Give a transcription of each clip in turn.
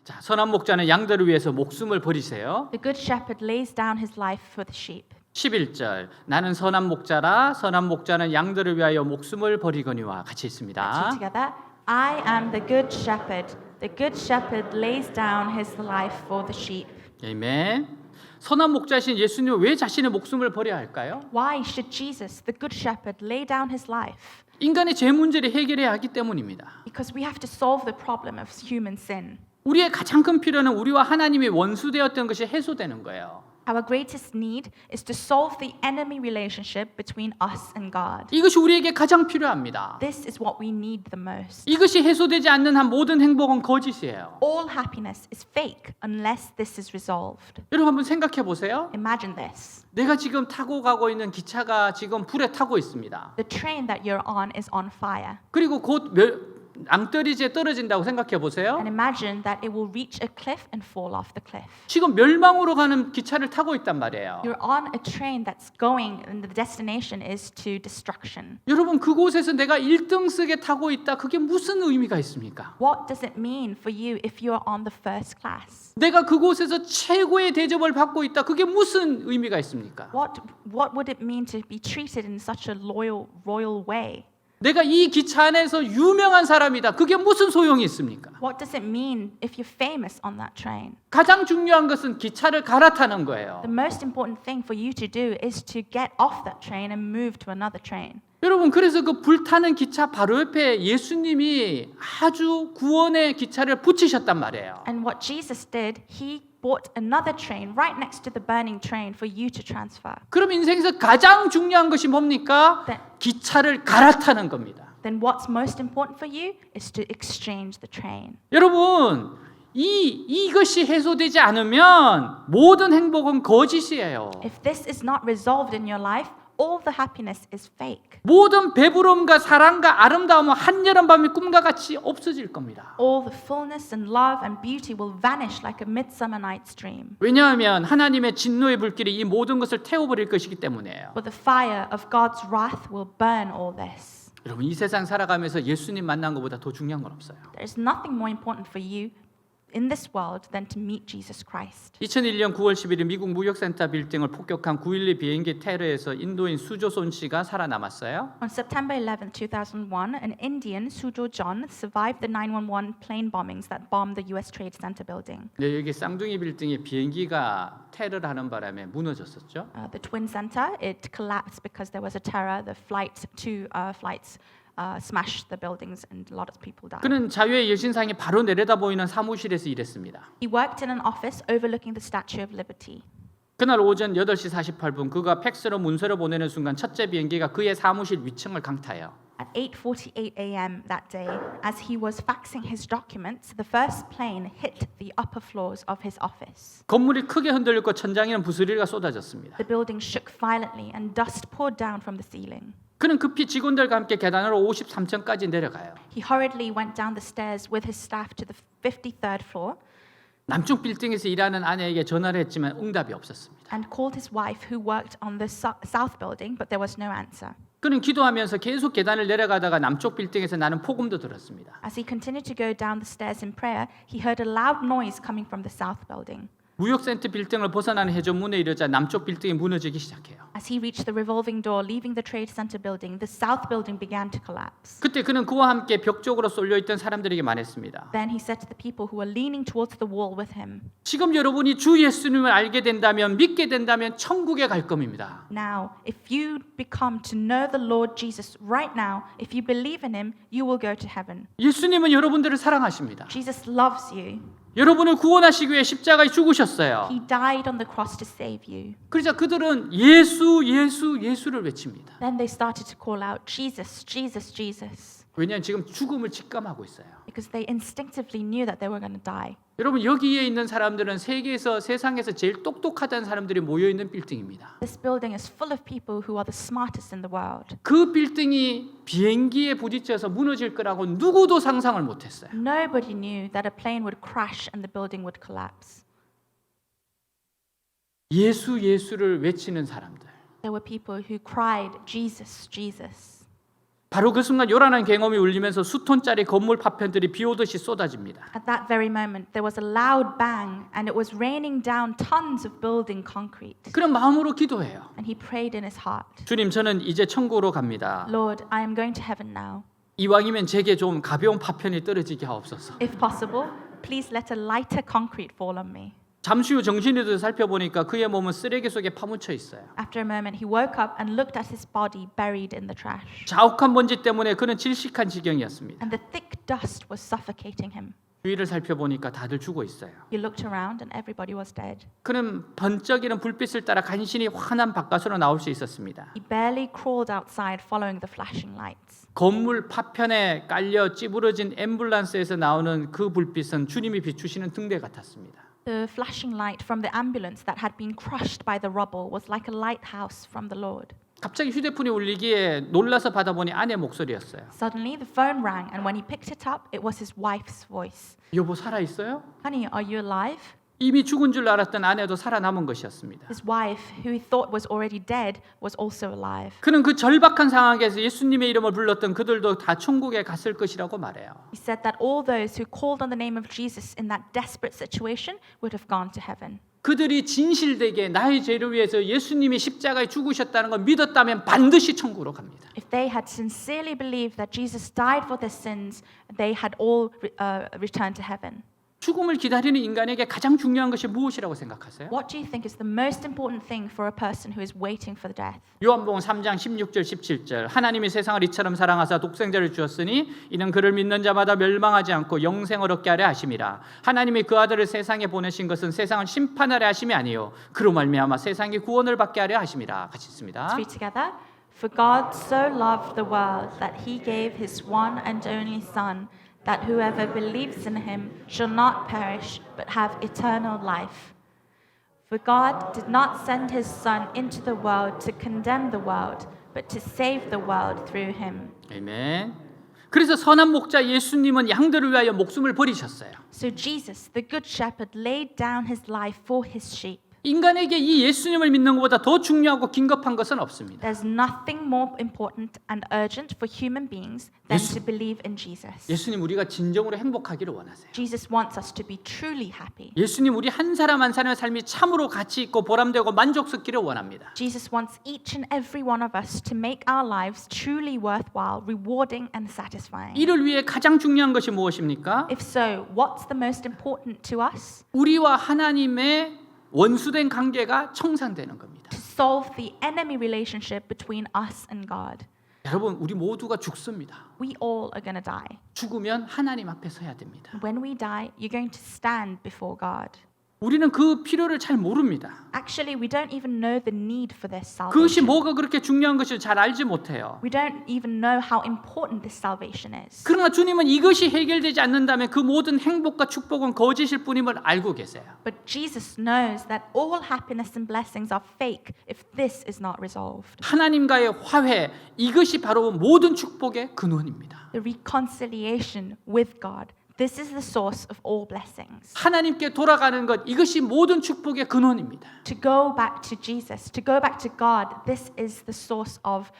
자, 선한 목자는 양들을 위해서 목숨을 버리세요. The good shepherd lays down his life for the sheep. 11절 나는 선한 목자라 선한 목자는 양들을 위하여 목숨을 버리거니와 같이 Let's read 있습니다. together. I am the good shepherd. The good shepherd lays down his life for the sheep. 아멘. 선한 목자신 예수님은 왜 자신의 목숨을 버려야 할까요? Why should Jesus, the good shepherd, lay down his life? 인간의 죄 문제를 해결해야 하기 때문입니다. Because we have to solve the problem of human sin. 우리의 가장 큰 필요는 우리와 하나님이 원수되었던 것이 해소되는 거예요. Our greatest need is to solve the enemy relationship between us and God. 이것이 우리에게 가장 필요합니다. This is what we need the most. 이것이 해소되지 않는 한 모든 행복은 거짓이에요. All happiness is fake unless this is resolved. 여러분 한번 생각해 보세요. Imagine this. 내가 지금 타고 가고 있는 기차가 지금 불에 타고 있습니다. The train that you're on is on fire. 그리고 곧 낭떠러지에 떨어진다고 생각해 보세요. And imagine that it will reach a cliff and fall off the cliff. 지금 멸망으로 가는 기차를 타고 있단 말이에요. You're on a train that's going and the destination is to destruction. 여러분 그곳에서 내가 1등석에 타고 있다. 그게 무슨 의미가 있습니까? What does it mean for you if you're on the first class? 내가 그곳에서 최고의 대접을 받고 있다. 그게 무슨 의미가 있습니까? What would it mean to be treated in such a royal way? 내가 이 기차 안에서 유명한 사람이다. 그게 무슨 소용이 있습니까? What does it mean if you're famous on that train? 가장 중요한 것은 기차를 갈아타는 거예요. The most important thing for you to do is to get off that train and move to another train. 여러분 그래서 그 불타는 기차 바로 옆에 예수님이 아주 구원의 기차를 붙이셨단 말이에요. And what Jesus did, he bought another train right next to the burning train for you to transfer. 그럼 인생에서 가장 중요한 것이 뭡니까? 네. 기차를 갈아타는 겁니다. Then what's most important for you is to exchange the train. 여러분 이것이 해소되지 않으면 모든 행복은 거짓이에요. If this is not resolved in your life, all the happiness is fake. 모든 배부름과 사랑과 아름다움은 한여름밤의 꿈과 같이 없어질 겁니다. All the fullness and love and beauty will vanish like a midsummer night's dream. 왜냐하면 하나님의 진노의 불길이 이 모든 것을 태워버릴 것이기 때문이에요. But the fire of God's wrath will burn all this. 여러분 이 세상 살아가면서 예수님 만난 것보다 더 중요한 건 없어요. There is nothing more important for you in this world than to meet Jesus Christ. 2001년 9월 11일 미국 무역센터 빌딩을 폭격한 9.12 비행기 테러에서 인도인 수조손 씨가 살아남았어요. On September 11, 2001, an Indian, Sujo John, survived the 911 plane bombings that bombed the US Trade Center building. 네, 여기 쌍둥이 빌딩에 비행기가 테러를 하는 바람에 무너졌었죠. The Twin Center, it collapsed because there was a terror. The two flights smashed the buildings and a lot of people died. 그는 자유의 여신상이 바로 내려다 보이는 사무실에서 일했습니다. He worked in an office overlooking the Statue of Liberty. 그날 오전 8시 48분 그가 팩스로 문서를 보내는 순간 첫째 비행기가 그의 사무실 위층을 강타해요. At 8:48 a.m. that day, as he was faxing his documents, the first plane hit the upper floors of his office. 건물이 크게 흔들렸고 천장에는 부스러기가 쏟아졌습니다. The building shook violently and dust poured down from the ceiling. 그는 급히 직원들과 함께 계단으로 53층까지 내려가요. He hurriedly went down the stairs with his staff to the 53rd floor 남쪽 빌딩에서 일하는 아내에게 전화를 했지만 응답이 없었습니다. and called his wife who worked on the south building, but there was no answer. 그는 기도하면서 계속 계단을 내려가다가 남쪽 빌딩에서 나는 폭음도 들었습니다. As he continued to go down the stairs in prayer, he heard a loud noise coming from the south building. 무역센터 빌딩을 벗어나는 해전문에 이르자 남쪽 빌딩이 무너지기 시작해요. As he reached the revolving door leaving the Trade Center building, the south building began to collapse. 그때 그는 그와 함께 벽 쪽으로 쏠려 있던 사람들에게 말했습니다. Then he said to the people who were leaning towards the wall with him, 지금 여러분이 주 예수님을 알게 된다면 믿게 된다면 천국에 갈 겁니다. now, if you become to know the Lord Jesus right now, if you believe in him, you will go to heaven. 예수님은 여러분들을 사랑하십니다. Jesus loves you. 여러분을 구원하시기 위해 십자가에 죽으셨어요. He died on the cross to save you. 그러자 그들은 예수, 예수, 예수를 외칩니다. Then they started to call out, Jesus, Jesus, Jesus. 왜냐하면 지금 죽음을 직감하고 있어요. Because they instinctively knew that they were going to die. 여러분 여기에 있는 사람들은 세상에서 제일 똑똑하다는 사람들이 모여 있는 빌딩입니다. This building is full of people who are the smartest in the world. 그 빌딩이 비행기에 부딪혀서 무너질 거라고 누구도 상상을 못했어요. Nobody knew that a plane would crash and the building would collapse. 예수, 예수를 외치는 사람들. There were people who cried, Jesus, Jesus. 바로 그 순간 요란한 갱엄이 울리면서 수톤짜리 건물 파편들이 비오듯이 쏟아집니다. At that very moment, there was a loud bang, and it was raining down tons of building concrete. 그런 마음으로 기도해요. And he prayed in his heart, 주님, 저는 이제 천국으로 갑니다. Lord, I am going to heaven now. 이왕이면 제게 좀 가벼운 파편이 떨어지게 하옵소서. If possible, please let a lighter concrete fall on me. 잠시 후 정신이 들어 살펴보니까 그의 몸은 쓰레기 속에 파묻혀 있어요. After a moment, he woke up and looked at his body buried in the trash. 자욱한 먼지 때문에 그는 질식한 지경이었습니다. And the thick dust was suffocating him. 주위를 살펴보니까 다들 죽어 있어요. He looked around and everybody was dead. 그는 번쩍이는 불빛을 따라 간신히 환한 바깥으로 나올 수 있었습니다. He barely crawled outside following the flashing lights. 건물 파편에 깔려 찌부러진 앰뷸런스에서 나오는 그 불빛은 주님이 비추시는 등대 같았습니다. The flashing light from the ambulance that had been crushed by the rubble was like a lighthouse from the Lord. 갑자기 휴대폰이 울리기에 놀라서 받아보니 아내 목소리였어요. Suddenly, the phone rang, and when he picked it up, it was his wife's voice. 여보 살아 있어요? Honey, are you alive? 이미 죽은 줄 알았던 아내도 살아남은 것이었습니다. His wife, who he thought was already dead, was also alive. 그는 그 절박한 상황에서 예수님의 이름을 불렀던 그들도 다 천국에 갔을 것이라고 말해요. He said that all those who called on the name of Jesus in that desperate situation would have gone to heaven. 그들이 진실되게 나의 죄를 위해서 예수님이 십자가에 죽으셨다는 걸 믿었다면 반드시 천국으로 갑니다. If they had sincerely believed that Jesus died for their sins, they had all returned to heaven. 죽음을 기다리는 인간에게 가장 중요한 것이 무엇이라고 생각하세요? What do you think is the most important thing for a person who is waiting for death? 요한복음 3장 16절 17절 하나님이 세상을 이처럼 사랑하사 독생자를 주었으니 이는 그를 믿는 자마다 멸망하지 않고 영생을 얻게 하려 하심이라. 하나님이 그 아들을 세상에 보내신 것은 세상을 심판하려 하심이 아니요 그로 말미암아 세상이 구원을 받게 하려 하심이라. 같이 읽습니다. Let's read together. For God so loved the world that he gave his one and only Son, that whoever believes in him shall not perish but have eternal life. For God did not send his Son into the world to condemn the world, but to save the world through him. 아멘. 그래서 선한 목자 예수님은 양들을 위하여 목숨을 버리셨어요. So Jesus, the good shepherd, laid down his life for his sheep. 인간에게 이 예수님을 믿는 것보다 더 중요하고 긴급한 것은 없습니다. There's nothing more important and urgent for human beings than to believe in Jesus. 예수님 우리가 진정으로 행복하기를 원하세요. Jesus wants us to be truly happy. 예수님 우리 한 사람 한 사람의 삶이 참으로 가치 있고 보람되고 만족스럽기를 원합니다. Jesus wants each and every one of us to make our lives truly worthwhile, rewarding and satisfying. 이를 위해 가장 중요한 것이 무엇입니까? If so, what's the most important to us? 우리와 하나님의 원수된 관계가 청산되는 겁니다. To solve the enemy relationship between us and God. 여러분 우리 모두가 죽습니다. We all are going to die. 죽으면 하나님 앞에 서야 됩니다. When we die, you're going to stand before God. 우리는 그 필요를 잘 모릅니다. Actually, we don't even know the need for this 그것이 salvation. 뭐가 그렇게 중요한 것을 잘 알지 못해요. We don't even know how important this salvation is. 그러나 주님은 이것이 해결되지 않는다면 그 모든 행복과 축복은 거짓일 뿐임을 알고 계세요. But Jesus knows that all happiness and blessings are fake if this is not resolved. 하나님과의 화해 이것이 바로 모든 축복의 근원입니다. The reconciliation with God. This is the source of all blessings. 하나님께 돌아가는 것 이것이 모든 축복의 근원입니다. To go back to Jesus, to go back to God, this is the source of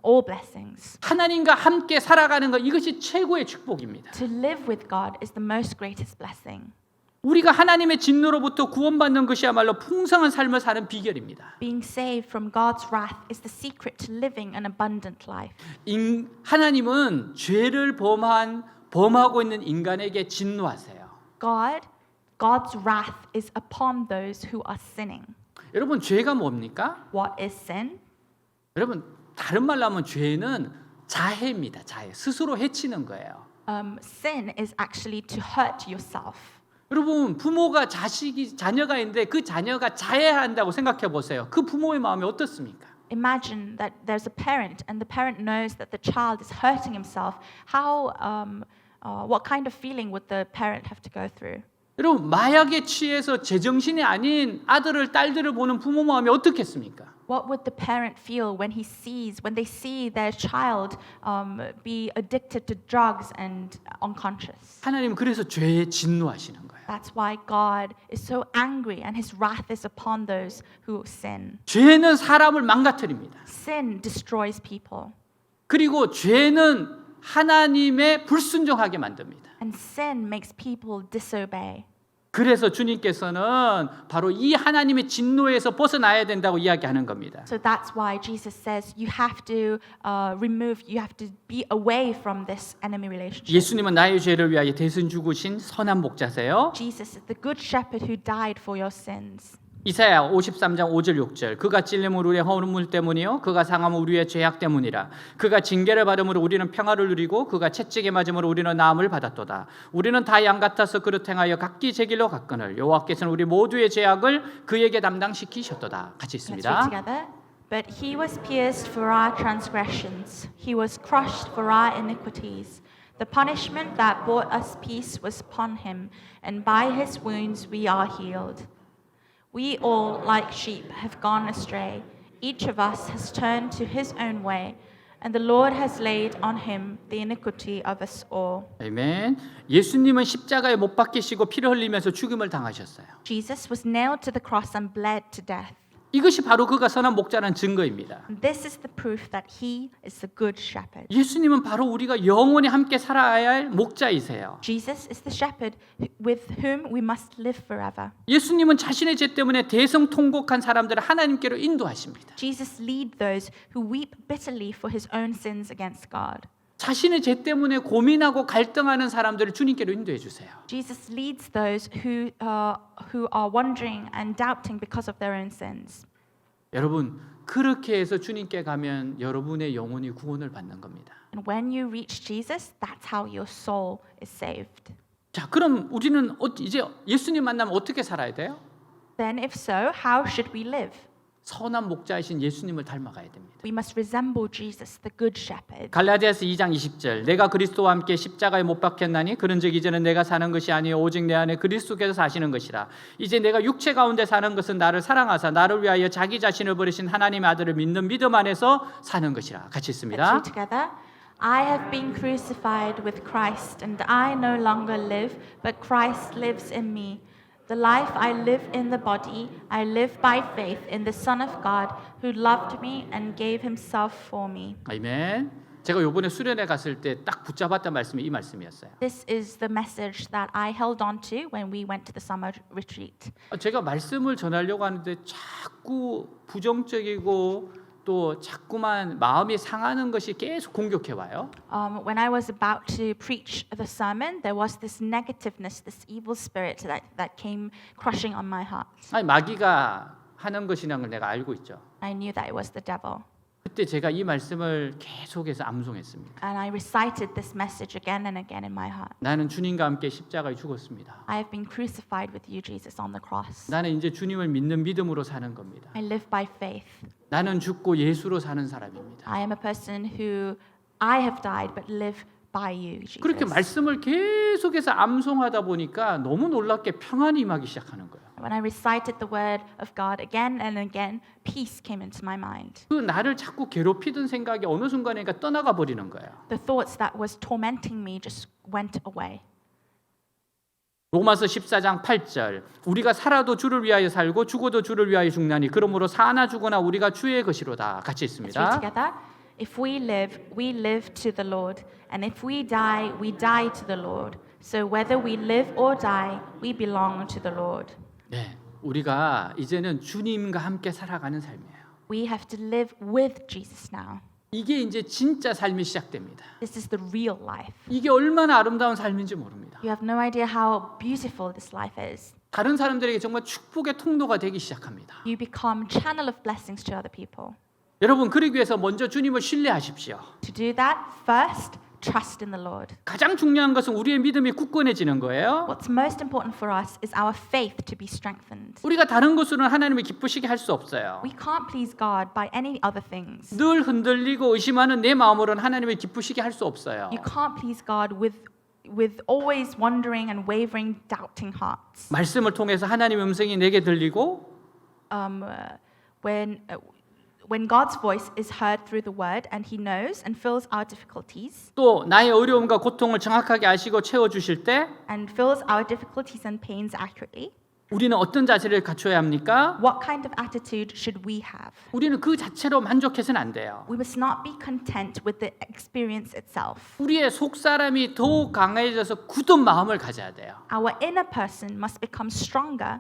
all blessings. 하나님과 함께 살아가는 것 이것이 최고의 축복입니다. To live with God is the most greatest blessing. 우리가 하나님의 진노로부터 구원받는 것이야말로 풍성한 삶을 사는 비결입니다. Being saved from God's wrath is the secret to living an abundant life. 하나님은 죄를 범하고 있는 인간에게 진노하세요. God's wrath is upon those who are sinning. 여러분 죄가 뭡니까? What is sin? 여러분 다른 말로 하면 죄는 자해입니다. 자해. 스스로 해치는 거예요. Sin is actually to hurt yourself. 여러분 부모가 자녀가 있는데 그 자녀가 자해한다고 생각해 보세요. 그 부모의 마음이 어떻습니까? Imagine that there's a parent and the parent knows that the child is hurting himself. What kind of feeling would the parent have to go through? 여러분 마약에 취해서 제정신이 아닌 아들을 딸들을 보는 부모 마음이 어떻겠습니까? What would the parent feel when they see their child be addicted to drugs and unconscious? 하나님은 그래서 죄에 진노하시는 거예요. That's why God is so angry and his wrath is upon those who sin. 죄는 사람을 망가뜨립니다. Sin destroys people. 그리고 죄는 하나님의 불순종하게 만듭니다. And sin makes people disobey. 그래서 주님께서는 바로 이 하나님의 진노에서 벗어나야 된다고 이야기하는 겁니다. So that's why Jesus says you have to you have to be away from this enemy relationship. 예수님은 나의 죄를 위하여 대신 죽으신 선한 목자세요. Jesus is the good shepherd who died for your sins. 이사야 53장 5절 6절 그가 찔림은 우리의 허물 때문이요 그가 상함은 우리의 죄악 때문이라 그가 징계를 받음으로 우리는 평화를 누리고 그가 채찍에 맞음으로 우리는 나음을 받았도다. 우리는 다 양 같아서 그릇 행하여 각기 제 길로 갔거늘 여호와께서는 우리 모두의 죄악을 그에게 담당시키셨도다. 같이 Let's read 있습니다. together. But he was pierced for our transgressions, he was crushed for our iniquities. The punishment that brought us peace was upon him, and by his wounds we are healed. We all, like sheep, have gone astray. Each of us has turned to his own way, and the Lord has laid on him the iniquity of us all. 아멘. 예수님은 십자가에 못 박히시고 피를 흘리면서 죽임을 당하셨어요. Jesus was nailed to the cross and bled to death. 이것이 바로 그가 선한 목자라는 증거입니다. This is the proof that he is the good shepherd. 예수님은 바로 우리가 영원히 함께 살아야 할 목자이세요. Jesus is the shepherd with whom we must live forever. 예수님은 자신의 죄 때문에 대성통곡한 사람들을 하나님께로 인도하십니다. Jesus leads those who weep bitterly for his own sins against God. 자신의 죄 때문에 고민하고 갈등하는 사람들을 주님께로 인도해 주세요. Jesus leads those who are wandering and doubting because of their own sins. 여러분, 그렇게 해서 주님께 가면 여러분의 영혼이 구원을 받는 겁니다. And when you reach Jesus, that's how your soul is saved. 자, 그럼 우리는 이제 예수님 만나면 어떻게 살아야 돼요? Then if so, how should we live? 선한 목자이신 예수님을 닮아가야 됩니다. We must resemble Jesus, the good shepherd. 갈라디아서 2장 20절 내가 그리스도와 함께 십자가에 못 박혔나니 그런즉 이제는 내가 사는 것이 아니요 오직 내 안에 그리스도께서 사시는 것이라. 이제 내가 육체 가운데 사는 것은 나를 사랑하사 나를 위하여 자기 자신을 버리신 하나님의 아들을 믿는 믿음 안에서 사는 것이라. 같이 Let's 있습니다. read together. I have been crucified with Christ, and I no longer live, but Christ lives in me. The life I live in the body, I live by faith in the Son of God, who loved me and gave himself for me. 아멘. 제가 이번에 수련회 갔을 때 딱 붙잡았던 말씀이 이 말씀이었어요. This is the message that I held on to when we went to the summer retreat. 제가 말씀을 전하려고 하는데 자꾸 부정적이고 또 자꾸만 마음이 상하는 것이 계속 공격해 와요. When I was about to preach the sermon, there was this negativeness, this evil spirit that came crushing on my heart. 아니 마귀가 하는 것이라는 걸 내가 알고 있죠. I knew that it was the devil. 그때 제가 이 말씀을 계속해서 암송했습니다. And I recited this message again and again in my heart. 나는 주님과 함께 십자가에 죽었습니다. I have been crucified with you, Jesus, on the cross. 나는 이제 주님을 믿는 믿음으로 사는 겁니다. I live by faith. 나는 죽고 예수로 사는 사람입니다. I am a person who I have died but live by you, Jesus. 그렇게 말씀을 계속해서 암송하다 보니까 너무 놀랍게 평안이 임하기 시작하는 거예요. When I recited the word of God again and again, peace came into my mind. 그 나를 자꾸 괴롭히던 생각이 어느 순간에니까 떠나가 버리는 거예요. The thoughts that was tormenting me just went away. 로마서 14장 8절 우리가 살아도 주를 위하여 살고 죽어도 주를 위하여 죽나니 그러므로 사나 죽으나 우리가 주의 것이로다. 같이 Let's read 있습니다. together. If we live to the Lord, and if we die to the Lord. So whether we live or die, we belong to the Lord. 네, 우리가 이제는 주님과 함께 살아가는 삶이에요. We have to live with Jesus now. 이게 이제 진짜 삶이 시작됩니다. This is the real life. 이게 얼마나 아름다운 삶인지 모릅니다. You have no idea how beautiful this life is. 다른 사람들에게 정말 축복의 통로가 되기 시작합니다. You become channel of blessings to other people. 여러분, 그러기 위해서 먼저 주님을 신뢰하십시오. To do that, first, trust in the Lord. 가장 중요한 것은 우리의 믿음이 굳건해지는 거예요. What's most important for us is our faith to be strengthened. 우리가 다른 것으로는 하나님을 기쁘시게 할 수 없어요. We can't please God by any other things. 늘 흔들리고 의심하는 내 마음으로는 하나님을 기쁘시게 할 수 없어요. You can't please God with always wondering and wavering, doubting hearts. 말씀을 통해서 하나님의 음성이 내게 들리고 When God's voice is heard through the word and he knows and fills our difficulties 또 나의 어려움과 고통을 정확하게 아시고 채워주실 때 and fills our difficulties and pains accurately, 우리는 어떤 자세를 갖춰야 합니까? What kind of attitude should we have? 우리는 그 자체로 만족해서는 안 돼요. We must not be content with the experience itself. 우리의 속사람이 더욱 강해져서 굳은 마음을 가져야 돼요. Our inner person must become stronger.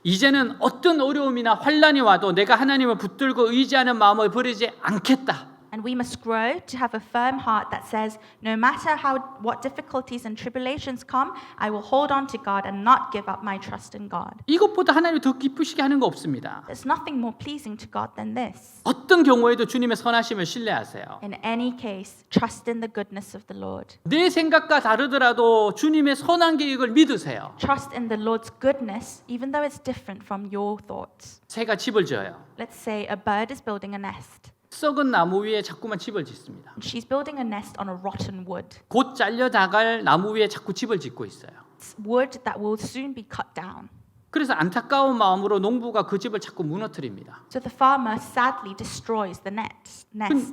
이제는 어떤 어려움이나 환란이 와도 내가 하나님을 붙들고 의지하는 마음을 버리지 않겠다. And we must grow to have a firm heart that says, no matter what difficulties and tribulations come, I will hold on to God and not give up my trust in God. 이것보다 하나님을 더 기쁘시게 하는 거 없습니다. There's nothing more pleasing to God than this. 어떤 경우에도 주님의 선하심을 신뢰하세요. In any case, trust in the goodness of the Lord. 내 생각과 다르더라도 주님의 선한 계획을 믿으세요. Trust in the Lord's goodness, even though it's different from your thoughts. 새가 집을 지어요. Let's say a bird is building a nest. 썩은 나무 위에 자꾸만 집을 짓습니다. And she's building a nest on a rotten wood. 곧 잘려 나갈 나무 위에 자꾸 집을 짓고 있어요. It's wood that will soon be cut down. 그래서 안타까운 마음으로 농부가 그 집을 자꾸 무너뜨립니다. So the farmer sadly destroys the nest.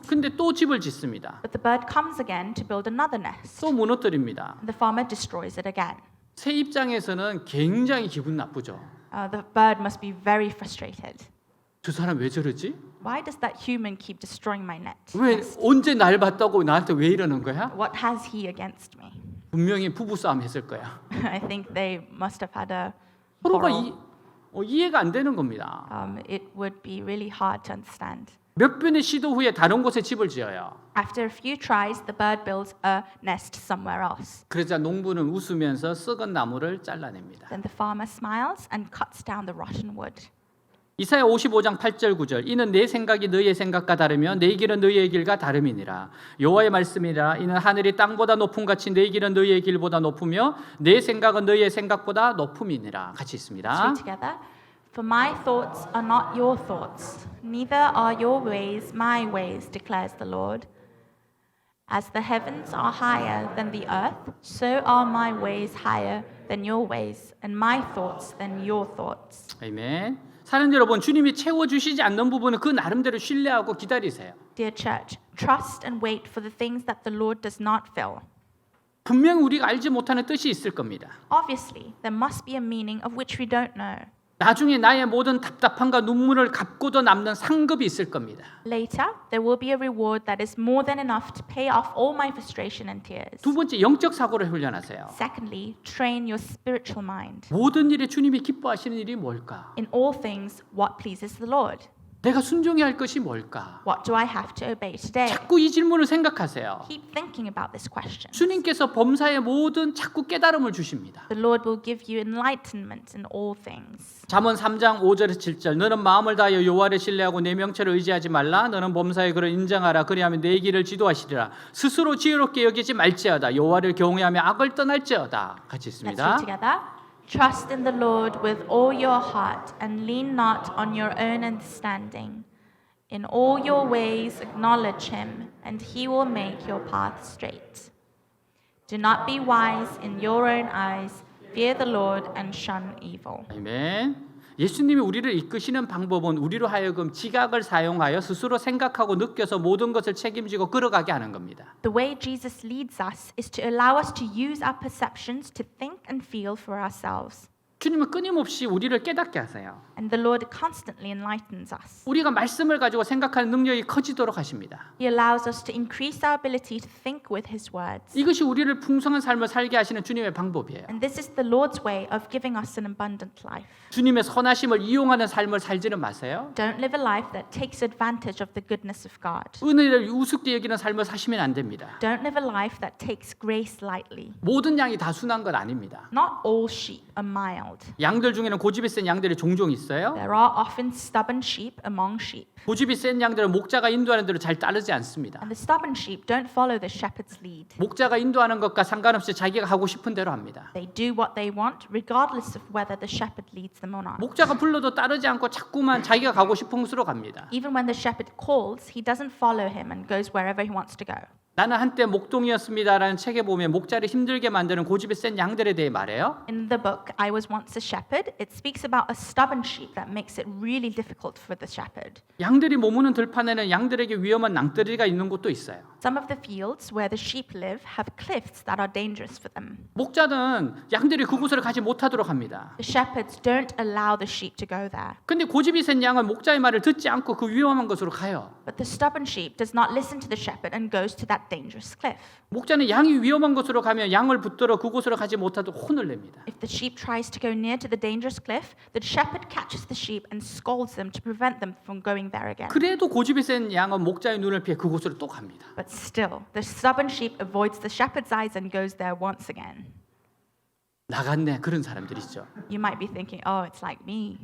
근데 또 집을 짓습니다. But the bird comes again to build another nest. 또 무너뜨립니다. And the farmer destroys it again. 새 입장에서는 굉장히 기분 나쁘죠. The bird must be very frustrated. 저 사람 왜 저러지? Why does that human keep destroying my 왜 nest? 언제 날 봤다고 나한테 왜 이러는 거야? What has he against me? 분명히 부부싸움 했을 거야. I think they must have had a 서로가 quarrel. 이해가 안 되는 겁니다. It would be really hard to understand. 몇 번의 시도 후에 다른 곳에 집을 지어요. After a few tries, the bird builds a nest somewhere else. 그러자 농부는 웃으면서 썩은 나무를 잘라냅니다. Then the farmer smiles and cuts down the rotten wood. 이사야 55장 8절 9절 이는 내 생각이 너희의 생각과 다르며 내 길은 너희의 길과 다름이니라. 여호와의 말씀이라. 이는 하늘이 땅보다 높음 같이 내 길은 너희의 길보다 높으며 내 생각은 너희의 생각보다 높음이니라. 같이 Let's 있습니다. read together. For my thoughts are not your thoughts, neither are your ways my ways, declares the Lord. As the heavens are higher than the earth, so are my ways higher than your ways, and my thoughts than your thoughts. 아멘. 사는 여러분, 주님이 채워주시지 않는 부분은 그 나름대로 신뢰하고 기다리세요. Dear church, trust and wait for the things that the Lord does not fill. 분명 우리가 알지 못하는 뜻이 있을 겁니다. Obviously, there must be a meaning of which we don't know. 나중에 나의 모든 답답함과 눈물을 갚고도 남는 상급이 있을 겁니다. Later, there will be a reward that is more than enough to pay off all my frustration and tears. 두 번째, 영적 사고를 훈련하세요. Secondly, train your spiritual mind. 모든 일에 주님이 기뻐하시는 일이 뭘까? In all things, what pleases the Lord? 내가 순종해야 할 것이 뭘까? What do I have to obey today? 자꾸 이 질문을 생각하세요. Keep thinking about this question. 주님께서 범사의 모든 자꾸 깨달음을 주십니다. The Lord will give you enlightenment in all things. 잠언 3장 5절에서 7절 너는 마음을 다하여 여호와를 신뢰하고 내 명철을 의지하지 말라. 너는 범사의 그를 인정하라. 그리하면 내 길을 지도하시리라. 스스로 지혜롭게 여기지 말지어다. 여호와를 경외하며 악을 떠날지어다. 같이 Let's 있습니다. read together. Trust in the Lord with all your heart and lean not on your own understanding. In all your ways acknowledge him, and he will make your path straight. Do not be wise in your own eyes. Fear the Lord and shun evil. 아멘. 예수님이 우리를 이끄시는 방법은 우리로 하여금 지각을 사용하여 스스로 생각하고 느껴서 모든 것을 책임지고 끌어가게 하는 겁니다. The way Jesus leads us is to allow us to use our perceptions to think and feel for ourselves. 주님은 끊임없이 우리를 깨닫게 하세요. And the Lord constantly enlightens us. 우리가 말씀을 가지고 생각하는 능력이 커지도록 하십니다. He allows us to increase our ability to think with His words. 이것이 우리를 풍성한 삶을 살게 하시는 주님의 방법이에요. And this is the Lord's way of giving us an abundant life. 주님의 선하심을 이용하는 삶을 살지는 마세요. Don't live a life that takes advantage of the goodness of God. 은혜를 우습게 여기는 삶을 사시면 안 됩니다. Don't live a life that takes grace lightly. 모든 양이 다 순한 건 아닙니다. Not all sheep are mild. 양들 중에는 고집이 센 양들이 종종 있어요. There are often stubborn sheep among sheep. 고집이 센 양들은 목자가 인도하는 대로 잘 따르지 않습니다. And the stubborn sheep don't follow the shepherd's lead. 목자가 인도하는 것과 상관없이 자기가 하고 싶은 대로 합니다. They do what they want regardless of whether the shepherd leads them or not. 목자가 불러도 따르지 않고 자꾸만 자기가 가고 싶은 곳으로 갑니다. Even when the shepherd calls, he doesn't follow him and goes wherever he wants to go. 나는 한때 목동이었습니다라는 책에 보면 목자를 힘들게 만드는 고집이 센 양들에 대해 말해요. In the book, I Was Once a Shepherd, it speaks about a stubborn sheep that makes it really difficult for the shepherd. 양들이 머무는 들판에는 양들에게 위험한 낭떠러지가 있는 곳도 있어요. Some of the fields where the sheep live have cliffs that are dangerous for them. 목자는 양들이 그곳을 가지 못하도록 합니다. The shepherds don't allow the sheep to go there. 근데 고집이 센 양은 목자의 말을 듣지 않고 그 위험한 곳으로 가요. But the stubborn sheep does not listen to the shepherd and goes to that dangerous cliff. 목자는 양이 위험한 곳으로 가면 양을 붙들어 그곳으로 가지 못하도록 혼을 냅니다. If the sheep tries to go near to the dangerous cliff, the shepherd catches the sheep and scolds them to prevent them from going there again. 그래도 고집이 센 양은 목자의 눈을 피해 그곳으로 또 갑니다. But still, the stubborn sheep avoids the shepherd's eyes and goes there once again. 나갔네 그런 사람들 있죠. You might be thinking, oh, it's like me.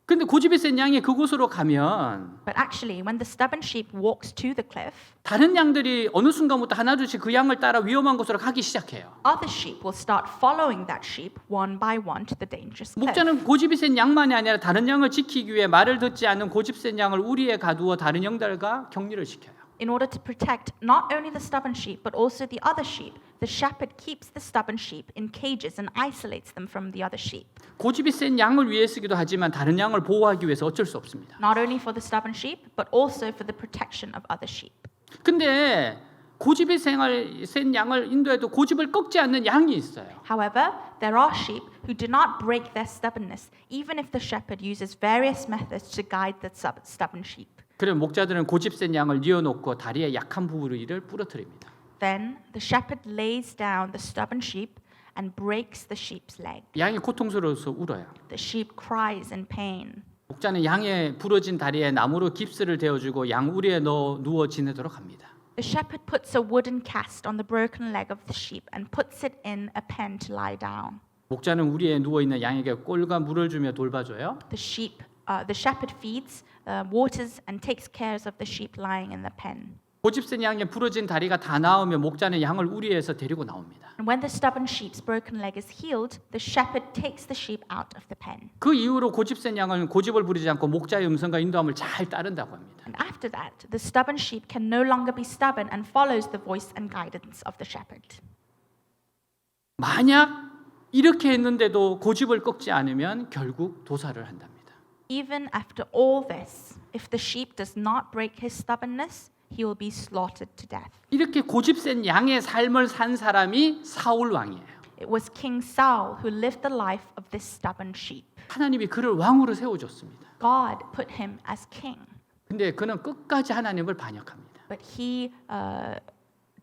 근데 고집이 센 양이 그곳으로 가면 But actually, when the stubborn sheep walks to the cliff, 다른 양들이 어느 순간부터 하나둘씩 그 양을 따라 위험한 곳으로 가기 시작해요. other sheep will start following that sheep one by one to the dangerous cliff. 목자는 고집이 센 양만이 아니라 다른 양을 지키기 위해 말을 듣지 않는 고집 센 양을 우리에 가두어 다른 양들과 격리를 시켜요. In order to protect not only the stubborn sheep, but also the other sheep, the shepherd keeps the stubborn sheep in cages and isolates them from the other sheep. 고집이 센 양을 위해 쓰기도 하지만 다른 양을 보호하기 위해서 어쩔 수 없습니다. Not only for the stubborn sheep, but also for the protection of other sheep. 근데 고집이 센 양을 인도해도 고집을 꺾지 않는 양이 있어요. However, there are sheep who do not break their stubbornness, even if the shepherd uses various methods to guide the stubborn sheep. 그럼 목자들은 고집 센 양을 뉘어놓고 다리의 약한 부위를 부러뜨립니다. Then the shepherd lays down the stubborn sheep and breaks the sheep's leg. 양이 고통스러워서 울어요. The sheep cries in pain. 목자는 양의 부러진 다리에 나무로 깁스를 대어주고 양 우리에 넣어 누워 지내도록 합니다. The shepherd puts a wooden cast on the broken leg of the sheep and puts it in a pen to lie down. 목자는 우리에 누워 있는 양에게 꿀과 물을 주며 돌봐줘요. The shepherd feeds, waters, and takes care of the sheep lying in the pen. 고집 센 양의 부러진 다리가 다 나으면 목자는 양을 우리에서 데리고 나옵니다. And when the stubborn sheep's broken leg is healed, the shepherd takes the sheep out of the pen. 그 이후로 고집 센 양은 고집을 부리지 않고 목자의 음성과 인도함을 잘 따른다고 합니다. And after that, the stubborn sheep can no longer be stubborn and follows the voice and guidance of the shepherd. 만약 이렇게 했는데도 고집을 꺾지 않으면 결국 도살을 한답니다. Even after all this, if the sheep does not break his stubbornness, he will be slaughtered to death. 이렇게 고집 센 양의 삶을 산 사람이 사울 왕이에요. It was King Saul who lived the life of this stubborn sheep. 하나님이 그를 왕으로 세워줬습니다. God put him as king, 근데 그는 끝까지 하나님을 반역합니다. but he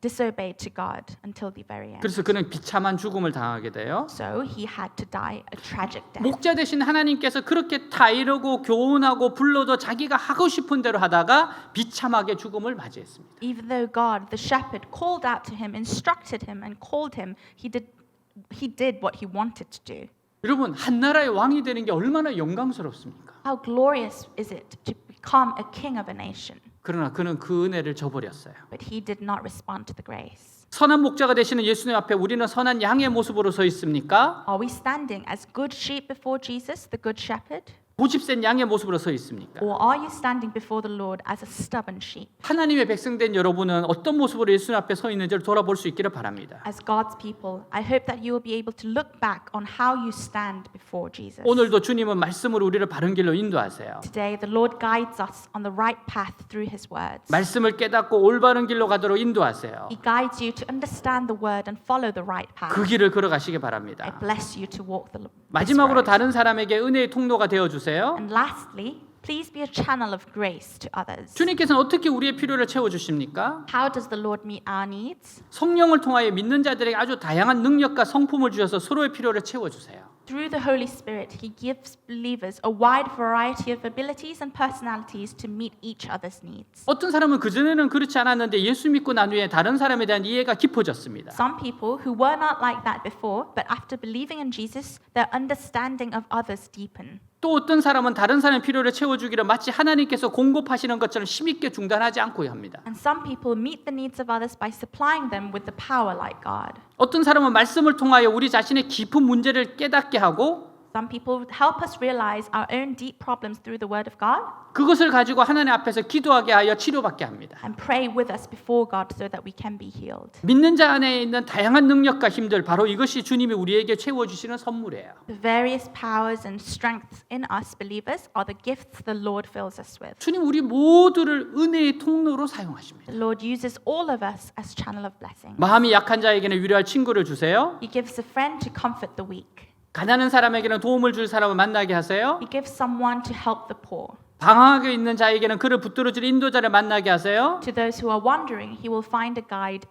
disobeyed to God until the very end. 그래서 그는 비참한 죽음을 당하게 돼요. So he had to die a tragic death. 목자 대신 하나님께서 그렇게 타이르고 교훈하고 불러도 자기가 하고 싶은 대로 하다가 비참하게 죽음을 맞이했습니다. Even though God, the shepherd, called out to him, instructed him, and called him, he did what he wanted to do. 여러분, 한 나라의 왕이 되는 게 얼마나 영광스럽습니까? How glorious is it to become a king of a nation? 그러나 그는 그 은혜를 저버렸어요. But he did not respond to the grace. 선한 목자가 되시는 예수님 앞에 우리는 선한 양의 모습으로 서 있습니까? Are we standing as good sheep before Jesus, the good shepherd? 고집 센 양의 모습으로 서 있습니까? Or are you standing before the Lord as a stubborn sheep? 하나님의 백성된 여러분은 어떤 모습으로 예수님 앞에 서 있는지를 돌아볼 수 있기를 바랍니다. As God's people, I hope that you will be able to look back on how you stand before Jesus. 오늘도 주님은 말씀으로 우리를 바른 길로 인도하세요. Today, the Lord guides us on the right path through His words. 말씀을 깨닫고 올바른 길로 가도록 인도하세요. He guides you to understand the word and follow the right path. 그 길을 걸어가시기 I 바랍니다. bless you to walk this 마지막으로 road. 다른 사람에게 은혜의 통로가 되어 주세요. And lastly, please be a channel of grace to others. 주님께서는 어떻게 우리의 필요를 채워 주십니까? How does the Lord meet our needs? 성령을 통하여 믿는 자들에게 아주 다양한 능력과 성품을 주셔서 서로의 필요를 채워 주세요. Through the Holy Spirit, He gives believers a wide variety of abilities and personalities to meet each other's needs. 어떤 사람은 그전에는 그렇지 않았는데 예수 믿고 난 후에 다른 사람에 대한 이해가 깊어졌습니다. Some people who were not like that before, but after believing in Jesus, their understanding of others deepen. 또 어떤 사람은 다른 사람의 필요를 채워주기를 마치 하나님께서 공급하시는 것처럼 힘있게 중단하지 않고 합니다. And some people meet the needs of others by supplying them with the power like God. 어떤 사람은 말씀을 통하여 우리 자신의 깊은 문제를 깨닫게 하고 Some people help us realize our own deep problems through the Word of God 그것을 가지고 하나님 앞에서 기도하게 하여 치료받게 합니다. and pray with us before God so that we can be healed. 믿는 자 안에 있는 다양한 능력과 힘들 바로 이것이 주님이 우리에게 채워주시는 선물이에요. The various powers and strengths in us believers are the gifts the Lord fills us with. 주님 우리 모두를 은혜의 통로로 사용하십니다. The Lord uses all of us as channel of blessing. 마음이 약한 자에게는 위로할 친구를 주세요. He gives a friend to comfort the weak. 가난한 사람에게는 도움을 줄 사람을 만나게 하세요. He gives someone to help the poor. 방황하게 있는 자에게는 그를 붙들어줄 인도자를 만나게 하세요. To those who are wandering, he will find a guide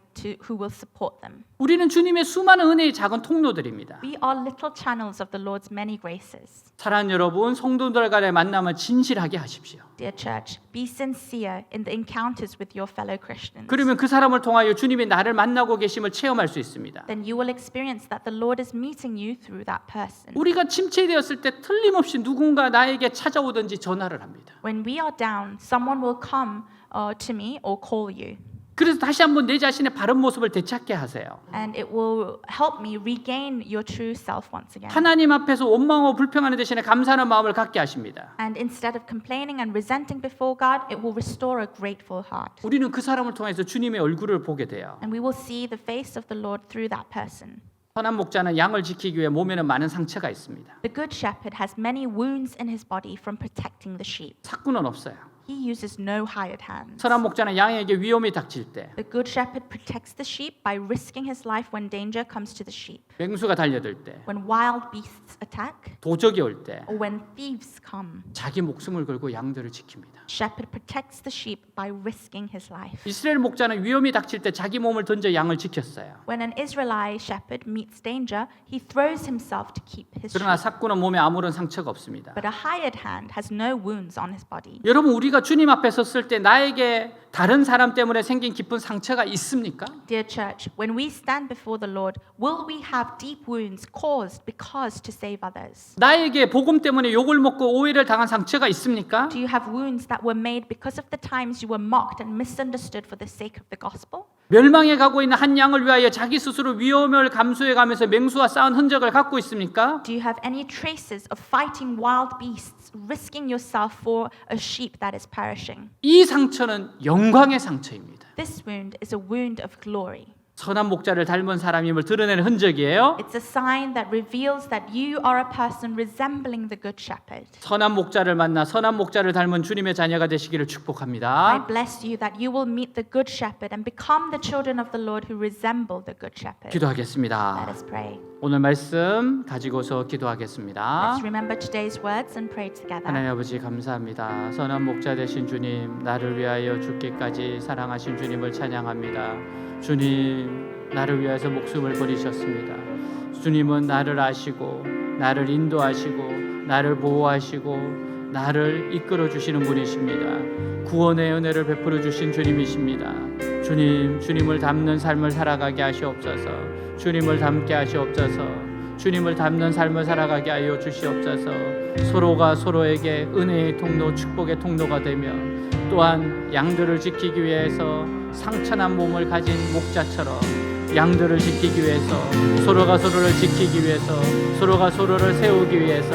who will support them. 우리는 주님의 수많은 은혜의 작은 통로들입니다. We are little channels of the Lord's many graces. 사랑하는 여러분, 성도들 간의 만남을 진실하게 하십시오. Dear church, be sincere in the encounters with your fellow Christians. 그러면 그 사람을 통하여 주님이 나를 만나고 계심을 체험할 수 있습니다. Then you will experience that the Lord is meeting you through that person. 우리가 침체되었을 때 틀림없이 누군가 나에게 찾아오든지 전화를 합니다. When we are down, someone will come to me or call you. 그래서 다시 한번 내 자신의 바른 모습을 되찾게 하세요. And it will help me regain your true self once again. 하나님 앞에서 원망하고 불평하는 대신에 감사하는 마음을 갖게 하십니다. And instead of complaining and resenting before God, it will restore a grateful heart. 우리는 그 사람을 통해서 주님의 얼굴을 보게 돼요. And we will see the face of the Lord through that person. 선한 목자는 양을 지키기 위해 몸에는 많은 상처가 있습니다. The good shepherd has many wounds in his body from protecting the sheep. 사꾼은 없어요. He uses no hired hands. 선한 목자는 양에게 위험이 닥칠 때, The good shepherd protects the sheep by risking his life when danger comes to the sheep. 맹수가 달려들 때, When wild beasts attack 도적이 올 때 or when thieves come, 자기 목숨을 걸고 양들을 지킵니다. shepherd protects the sheep by risking his life. 이스라엘 목자는 위험이 닥칠 때 자기 몸을 던져 양을 지켰어요. When an Israelite shepherd meets danger, he throws himself to keep his 그러나 sheep. 사꾼은 몸에 아무런 상처가 없습니다. But a hired hand has no wounds on his body. 여러분 우리가 주님 앞에 섰을 때 나에게 다른 사람 때문에 생긴 깊은 상처가 있습니까? Dear church, when we stand before the Lord, will we have deep wounds caused because to save others? 나에게 복음 때문에 욕을 먹고 오해를 당한 상처가 있습니까? Do you have wounds that were made because of the times you were mocked and misunderstood for the sake of the gospel? 멸망에 가고 있는 한 양을 위하여 자기 스스로 위험을 감수해 가면서 맹수와 싸운 흔적을 갖고 있습니까? Do you have any traces of fighting wild beasts, risking yourself for a sheep that is perishing? 이 상처는 영광의 상처입니다. This wound is a wound of glory. 선한 목자를 닮은 사람임을 드러내는 흔적이에요. It's a sign that reveals that you are a person resembling the good shepherd. 선한 목자를 만나 선한 목자를 닮은 주님의 자녀가 되시기를 I 축복합니다. bless you that you will meet the good shepherd and become the children of the Lord who resemble the good shepherd. 기도하겠습니다. Let us pray. 오늘 말씀 가지고서 기도하겠습니다. Let's remember today's words and pray together. 하나님 아버지 감사합니다. 선한 목자 되신 주님, 나를 위하여 죽기까지 사랑하신 주님을 찬양합니다. 주님, 나를 위해서 목숨을 버리셨습니다. 주님은 나를 아시고 나를 인도하시고 나를 보호하시고 나를 이끌어 주시는 분이십니다. 구원의 은혜를 베풀어 주신 주님이십니다. 주님, 주님을 닮는 삶을 살아가게 하시옵소서. 주님을 닮게 하시옵소서. 주님을 닮는 삶을 살아가게 하여 주시옵소서. 서로가 서로에게 은혜의 통로, 축복의 통로가 되며 또한 양들을 지키기 위해서 상처난 몸을 가진 목자처럼 양들을 지키기 위해서 서로가 서로를 지키기 위해서 서로가 서로를 세우기 위해서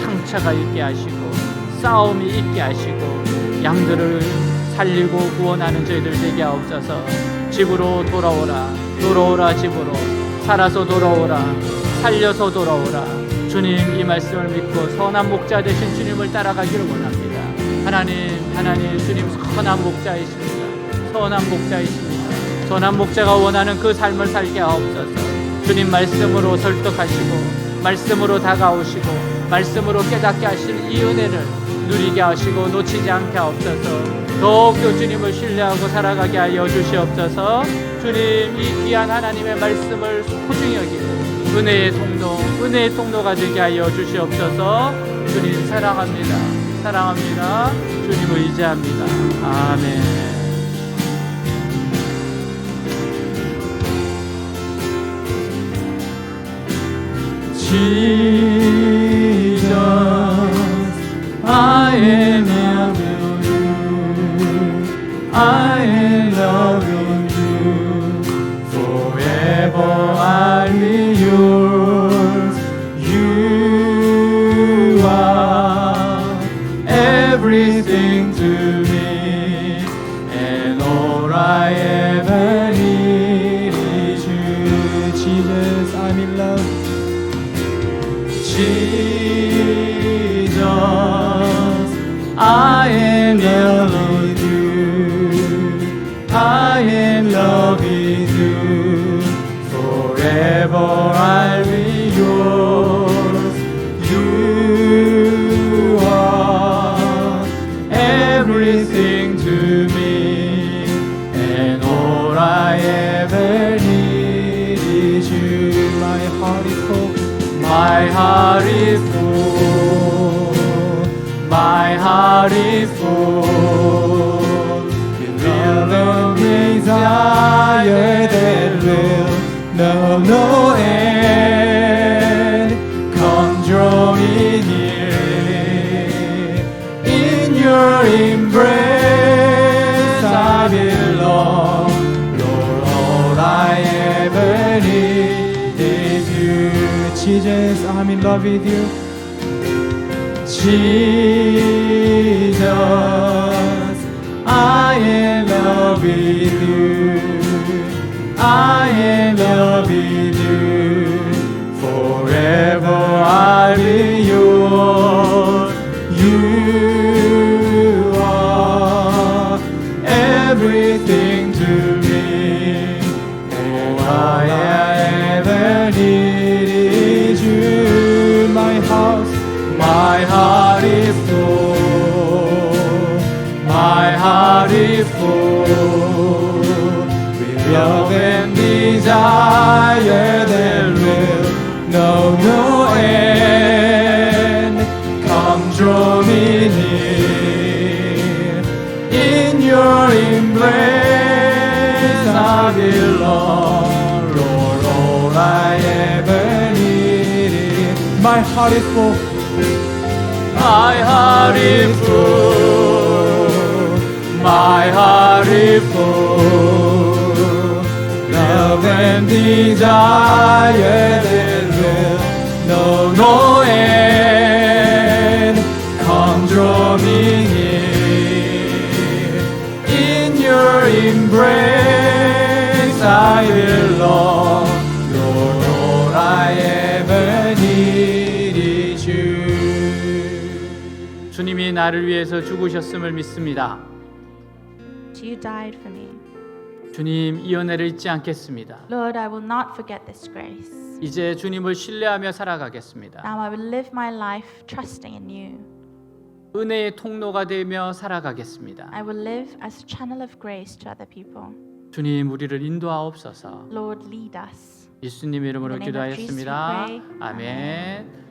상처가 있게 하시고 싸움이 있게 하시고 양들을 살리고 구원하는 저희들 되게 하옵소서. 집으로 돌아오라, 돌아오라 집으로, 살아서 돌아오라, 살려서 돌아오라. 주님, 이 말씀을 믿고 선한 목자 되신 주님을 따라가기를 원합니다. 하나님, 주님 선한 목자이십니다. 선한 목자이십니다. 선한 목자가 원하는 그 삶을 살게 하옵소서. 주님 말씀으로 설득하시고 말씀으로 다가오시고 말씀으로 깨닫게 하시는 이 은혜를 누리게 하시고 놓치지 않게 하옵소서. 더욱더 주님을 신뢰하고 살아가게 하여 주시옵소서. 주님, 이 귀한 하나님의 말씀을 소중히 여기고 은혜의 통로가 되게 하여 주시옵소서. 주님 사랑합니다. 주님 의지합니다. 아멘. Jesus, I love you. I love you. Forever I'll be yours. You everything to me, and all I ever need is you. Jesus, I'm in love. Jesus, I am in love with you. I am in love with you. Forever I'll be yours. You are everything to me, and all I ever need is you. My heart is full. My heart is full. My heart is full. With love and desire that will know no end. Come draw me near. In your embrace I belong. Lord, all I ever need is you. Jesus, I'm in love with you. Jesus, I am in love with you. I am in love with you. Forever I'll be yours. You are everything to me. All I ever need is you. My heart is full. My heart is full. With love and desire that will know no end. Come draw me near. In your embrace I belong. Lord, all I ever need is My heart is full. my heart is full. My heart is full. Love and desire that will know no end. Come draw me near. In your embrace I belong. Lord, all I ever need is you. 주님이 나를 위해서 죽으셨음을 믿습니다. You died for me. 주님, 이 은혜를 잊지 않겠습니다. Lord, I will not forget this grace. 이제 주님을 신뢰하며 살아가겠습니다. Now I will live my life trusting in you. 은혜의 통로가 되며 살아가겠습니다. I will live as a channel of grace to other people. 주님, 우리를 인도하옵소서. Lord, lead us. 예수님 이름으로 In the name of Jesus we 기도하였습니다. pray. 아멘.